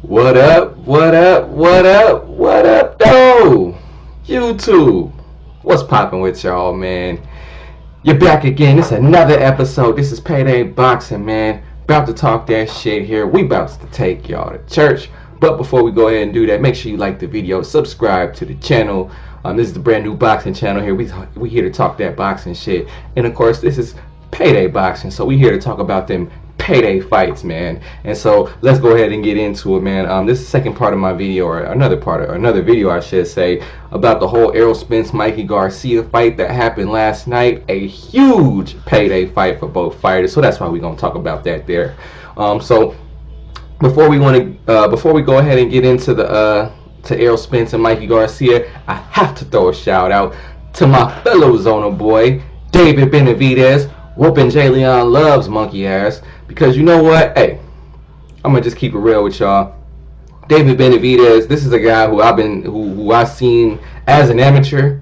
What up? What up? What up? What up, though? YouTube. What's poppin' with y'all, man? You're back again. It's another episode. This is Payday Boxing, man. About to talk that shit here. We about to take y'all to church. But before we go ahead and do that, make sure you like the video, subscribe to the channel. This is the brand new boxing channel here. We here to talk that boxing shit. And of course, this is Payday Boxing. So we here to talk about them payday fights, man. And so let's go ahead and get into it, man. This is the second part of my video, or another video I should say, about the whole Errol Spence Mikey Garcia fight that happened last night. A huge payday fight for both fighters, so that's why we're gonna talk about that there. So before we go ahead and get into the to Errol Spence and Mikey Garcia, I have to throw a shout out to my fellow Zona boy David Benavidez, whooping J. Leon Love's monkey ass. Because you know what? Hey, I'm gonna just keep it real with y'all. David Benavidez, this is a guy who I've seen as an amateur,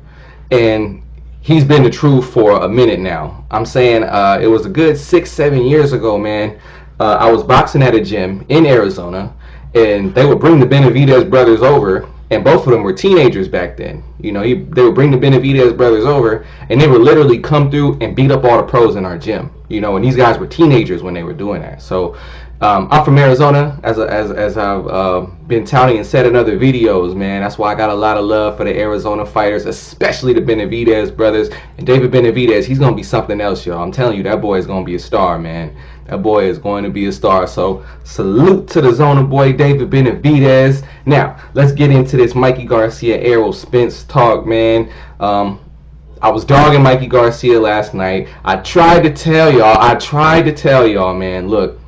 and he's been the truth for a minute now. I'm saying it was a good 6-7 years ago, man. I was boxing at a gym in Arizona, and they would bring the Benavidez brothers over, and both of them were teenagers back then. You know, they would bring the Benavidez brothers over, and they would literally come through and beat up all the pros in our gym. You know, and these guys were teenagers when they were doing that. So I'm from Arizona, as I've been touting and said in other videos, man. That's why I got a lot of love for the Arizona fighters, especially the Benavidez brothers. And David Benavidez, he's gonna be something else, y'all. I'm telling you, that boy is gonna be a star, man. That boy is going to be a star. So salute to the Zona boy, David Benavidez. Now let's get into this Mikey Garcia, Errol Spence talk, man. I was dogging Mikey Garcia last night. I tried to tell y'all, man, look,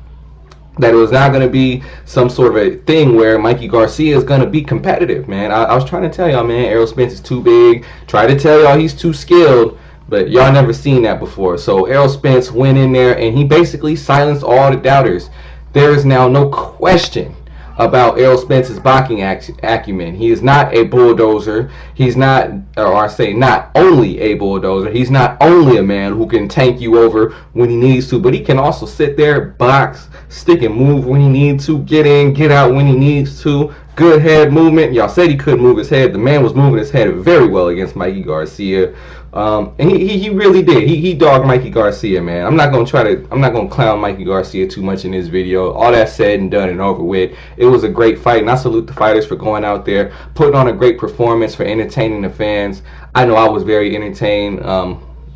that it was not going to be some sort of a thing where Mikey Garcia is going to be competitive, man. I was trying to tell y'all, man, Errol Spence is too big. Try to tell y'all he's too skilled, but y'all never seen that before. So Errol Spence went in there and he basically silenced all the doubters. There is now no question about Errol Spence's boxing acumen. He is not a bulldozer. He's not, or I say not only a bulldozer. He's not only a man who can tank you over when he needs to, but he can also sit there, box, stick and move when he needs to, get in, get out when he needs to. Good head movement. Y'all said he couldn't move his head. The man was moving his head very well against Mikey Garcia. And he really did. He dogged Mikey Garcia, man. I'm not gonna clown Mikey Garcia too much in this video. All that said and done and over with, it was a great fight, and I salute the fighters for going out there, putting on a great performance, for entertaining the fans. I know I was very entertained.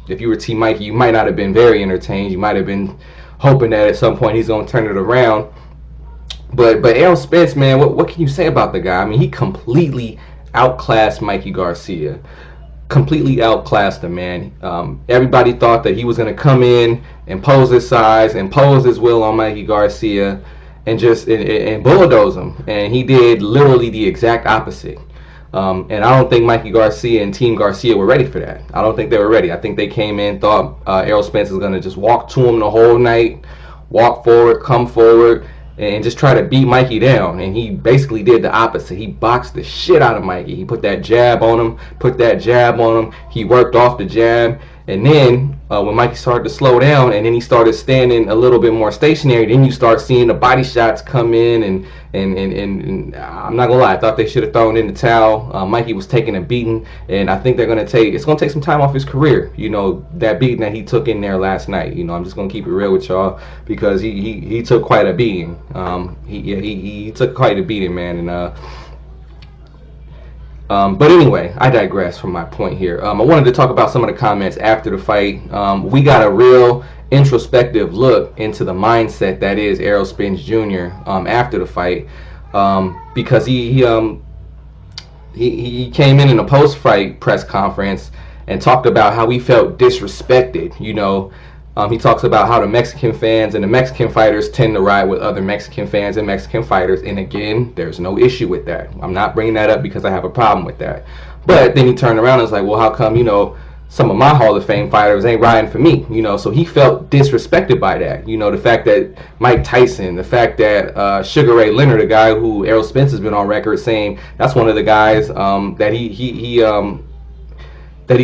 If you were Team Mikey, you might not have been very entertained. You might have been hoping that at some point he's gonna turn it around. But Errol Spence, man, what can you say about the guy? I mean, he completely outclassed Mikey Garcia. Completely outclassed him, man. Everybody thought that he was going to come in, impose his size, impose his will on Mikey Garcia, and just and bulldoze him. And he did literally the exact opposite. And I don't think Mikey Garcia and Team Garcia were ready for that. I don't think they were ready. I think they came in, thought Errol Spence was going to just walk to him the whole night, walk forward, come forward, and just try to beat Mikey down. And he basically did the opposite. He boxed the shit out of Mikey. He put that jab on him, he worked off the jab, and then when Mikey started to slow down and then he started standing a little bit more stationary, then you start seeing the body shots come in, and I'm not gonna lie, I thought they should have thrown in the towel. Mikey was taking a beating, and I think it's gonna take some time off his career, you know, that beating that he took in there last night. You know, I'm just gonna keep it real with y'all, because he took quite a beating. He took quite a beating, man. But anyway, I digress from my point here. I wanted to talk about some of the comments after the fight. We got a real introspective look into the mindset that is Errol Spence Jr. After the fight, because he came in a post-fight press conference and talked about how he felt disrespected. You know, he talks about how the Mexican fans and the Mexican fighters tend to ride with other Mexican fans and Mexican fighters. And again, there's no issue with that. I'm not bringing that up because I have a problem with that. But then he turned around and was like, well, how come, you know, some of my Hall of Fame fighters ain't riding for me? You know, so he felt disrespected by that. You know, the fact that Mike Tyson, the fact that Sugar Ray Leonard, a guy who Errol Spence has been on record saying that's one of the guys that he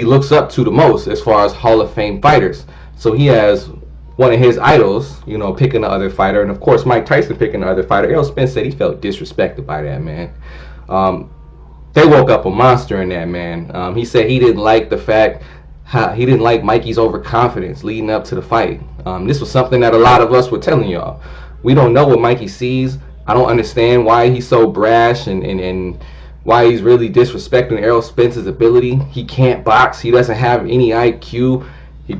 looks up to the most as far as Hall of Fame fighters. So he has one of his idols, you know, picking the other fighter, and of course Mike Tyson picking the other fighter. Errol Spence said he felt disrespected by that, man. They woke up a monster in that, man. He said he didn't like the fact he didn't like Mikey's overconfidence leading up to the fight. This was something that a lot of us were telling y'all. We don't know what Mikey sees. I don't understand why he's so brash and why he's really disrespecting Errol Spence's ability. He can't box. He doesn't have any IQ. He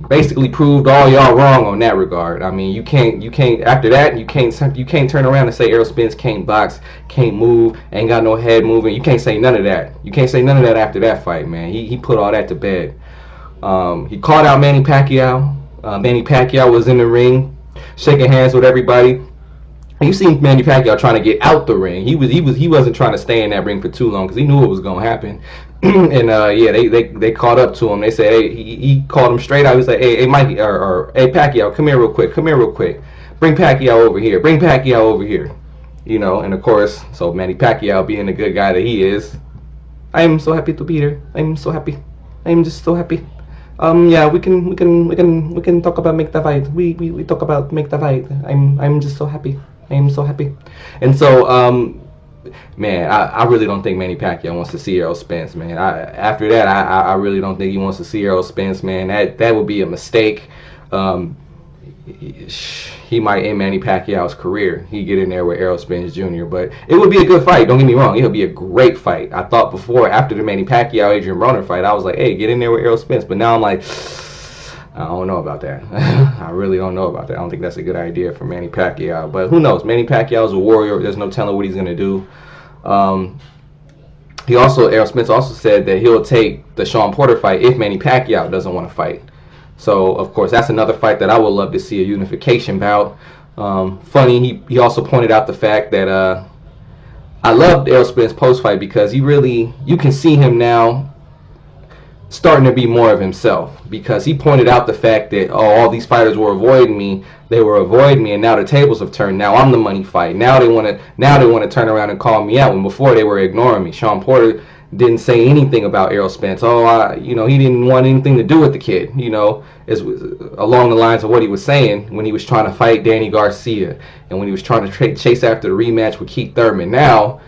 basically proved all y'all wrong on that regard. I mean, you can't after that you can't turn around and say Errol Spence can't box, can't move, ain't got no head moving. You can't say none of that. You can't say none of that after that fight, man. He put all that to bed. He called out Manny Pacquiao. Manny Pacquiao was in the ring, shaking hands with everybody. You seen Manny Pacquiao trying to get out the ring. He wasn't trying to stay in that ring for too long because he knew what was going to happen. And yeah, they caught up to him. They said, hey, he called him straight out. He was like, hey Mikey, or hey Pacquiao, come here real quick. Bring Pacquiao over here. You know, and of course, so Manny Pacquiao, being the good guy that he is, I am so happy to be here. I'm so happy. I'm just so happy. Yeah, we can talk about make the fight. We talk about make the fight. I'm just so happy. I am so happy. And so, man, I really don't think Manny Pacquiao wants to see Errol Spence, man. After that, I really don't think he wants to see Errol Spence, man. That would be a mistake. He might end Manny Pacquiao's career. He get in there with Errol Spence Jr., but it would be a good fight. Don't get me wrong. It'll be a great fight. I thought before, after the Manny Pacquiao Adrian Broner fight, I was like, hey, get in there with Errol Spence. But now I'm like, I don't know about that. I really don't know about that. I don't think that's a good idea for Manny Pacquiao. But who knows? Manny Pacquiao is a warrior. There's no telling what he's going to do. Errol Spence also said that he'll take the Sean Porter fight if Manny Pacquiao doesn't want to fight. So, of course, that's another fight that I would love to see, a unification bout. Funny, he also pointed out the fact that I loved Errol Spence post-fight because you can see him now starting to be more of himself, because he pointed out the fact that, all these fighters were avoiding me. They were avoiding me, and now the tables have turned. Now I'm the money fight. Now they want to turn around and call me out, when before they were ignoring me. Sean Porter didn't say anything about Errol Spence. He didn't want anything to do with the kid, as along the lines of what he was saying when he was trying to fight Danny Garcia and when he was trying to chase after the rematch with Keith Thurman. Now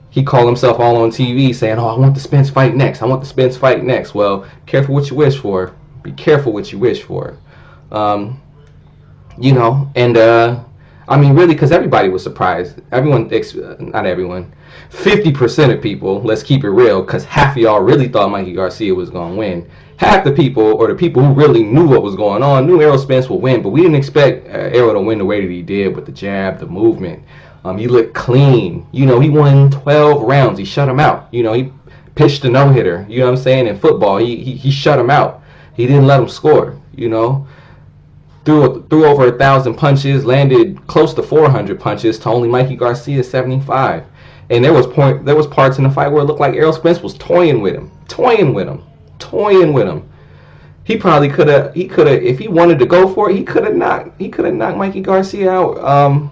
he called himself all on TV saying, I want the Spence fight next. Well, careful what you wish for. Be careful what you wish for. I mean, really, because everybody was surprised. Not everyone. 50% of people, let's keep it real, because half of y'all really thought Mikey Garcia was going to win. Half the people, or the people who really knew what was going on, knew Errol Spence would win, but we didn't expect Errol to win the way that he did with the jab, the movement. He looked clean. He won 12 rounds. He shut him out. He pitched a no-hitter. You know what I'm saying? In football, he shut him out. He didn't let him score, Threw over 1,000 punches, landed close to 400 punches to only Mikey Garcia's 75. And there was parts in the fight where it looked like Errol Spence was toying with him. He probably could have, if he wanted to go for it, he could have knocked Mikey Garcia out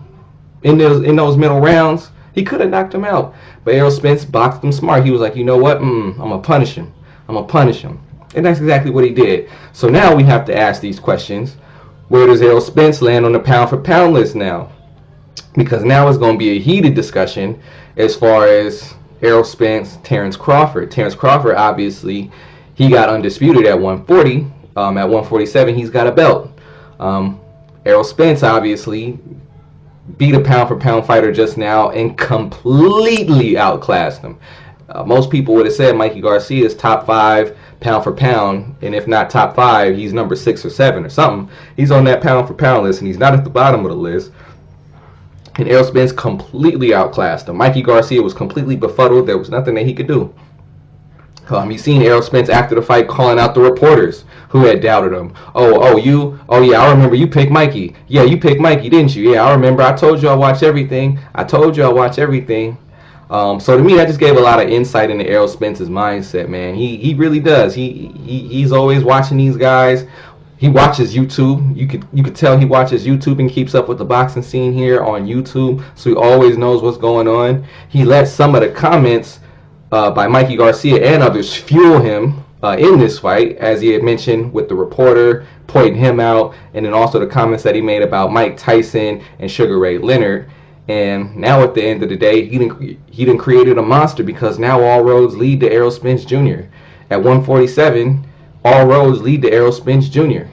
in those middle rounds. He could have knocked him out. But Errol Spence boxed him smart. He was like, you know what? I'm going to punish him. And that's exactly what he did. So now we have to ask these questions. Where does Errol Spence land on the pound-for-pound list now? Because now it's going to be a heated discussion as far as Errol Spence, Terrence Crawford. Terrence Crawford, obviously, he got undisputed at 140. At 147, he's got a belt. Errol Spence, obviously, beat a pound-for-pound fighter just now and completely outclassed him. Most people would have said Mikey Garcia is top 5 pound for pound, and if not top 5, he's number 6 or 7 or something. He's on that pound for pound list, and he's not at the bottom of the list. And Errol Spence completely outclassed him. Mikey Garcia was completely befuddled. There was nothing that he could do. You seen Errol Spence after the fight calling out the reporters who had doubted him. Yeah, I remember you picked Mikey. Yeah, you picked Mikey, didn't you? Yeah, I remember. I told you I watch everything. So to me, that just gave a lot of insight into Errol Spence's mindset, man. He really does. He's always watching these guys. He watches YouTube. You could tell he watches YouTube and keeps up with the boxing scene here on YouTube. So he always knows what's going on. He lets some of the comments by Mikey Garcia and others fuel him in this fight, as he had mentioned with the reporter pointing him out, and then also the comments that he made about Mike Tyson and Sugar Ray Leonard. And now at the end of the day, he done created a monster, because now all roads lead to Errol Spence Jr. At 147, all roads lead to Errol Spence Jr.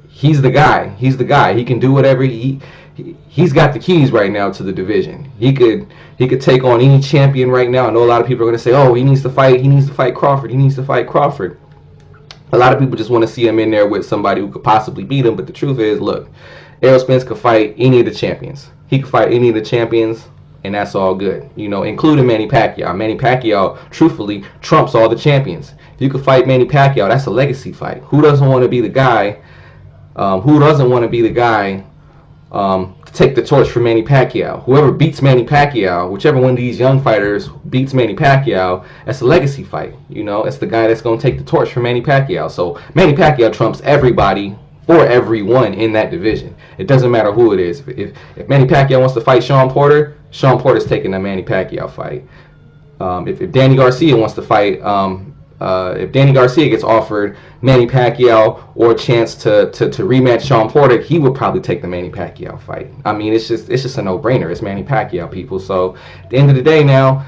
He's the guy. He's the guy. He can do whatever. He's got the keys right now to the division. He could take on any champion right now. I know a lot of people are going to say, "Oh, he needs to fight. He needs to fight Crawford. He needs to fight Crawford." A lot of people just want to see him in there with somebody who could possibly beat him. But the truth is, look, Errol Spence could fight any of the champions. He could fight any of the champions, and that's all good. You know, including Manny Pacquiao. Manny Pacquiao, truthfully, trumps all the champions. If you could fight Manny Pacquiao, that's a legacy fight. Who doesn't want to be the guy? Who doesn't want to be the guy to take the torch for Manny Pacquiao? Whoever beats Manny Pacquiao, whichever one of these young fighters beats Manny Pacquiao, that's a legacy fight. You know, it's the guy that's going to take the torch for Manny Pacquiao. So Manny Pacquiao trumps everybody or everyone in that division. It doesn't matter who it is. If Manny Pacquiao wants to fight Sean Porter's taking the Manny Pacquiao fight. If Danny Garcia wants to fight, if Danny Garcia gets offered Manny Pacquiao or a chance to rematch Sean Porter, he would probably take the Manny Pacquiao fight. I mean, it's just a no-brainer. It's Manny Pacquiao, people. So at the end of the day now,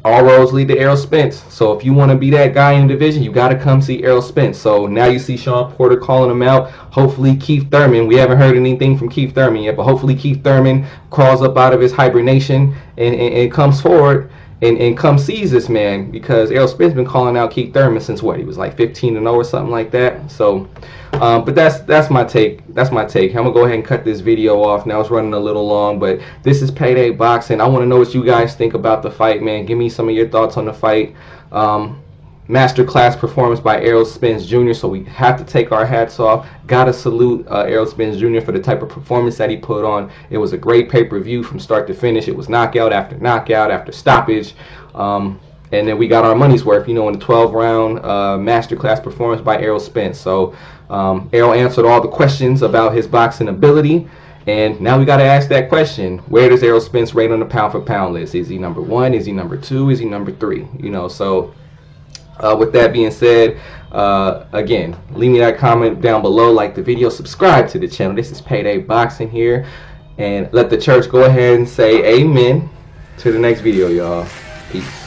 all roads lead to Errol Spence. So if you want to be that guy in the division, you got to come see Errol Spence. So now you see Sean Porter calling him out. Hopefully Keith Thurman, we haven't heard anything from Keith Thurman yet, but hopefully Keith Thurman crawls up out of his hibernation and comes forward and come sees this man, because Errol Spence been calling out Keith Thurman since what, he was like 15-0 or something like that. So but that's my take. I'm gonna go ahead and cut this video off now. It's running a little long, but this is Payday Boxing. I want to know what you guys think about the fight, man. Give me some of your thoughts on the fight. Masterclass performance by Errol Spence Jr. So we have to take our hats off. Gotta salute Errol Spence Jr. for the type of performance that he put on. It was a great pay-per-view from start to finish. It was knockout after stoppage. And then we got our money's worth, you know, in the 12-round masterclass performance by Errol Spence. So Errol answered all the questions about his boxing ability. And now we got to ask that question: where does Errol Spence rate on the pound-for-pound list? Is he number 1? Is he number 2? Is he number 3? You know, so with that being said, again, leave me that comment down below, like the video, subscribe to the channel. This is Payday Boxing here, and let the church go ahead and say amen to the next video, y'all. Peace.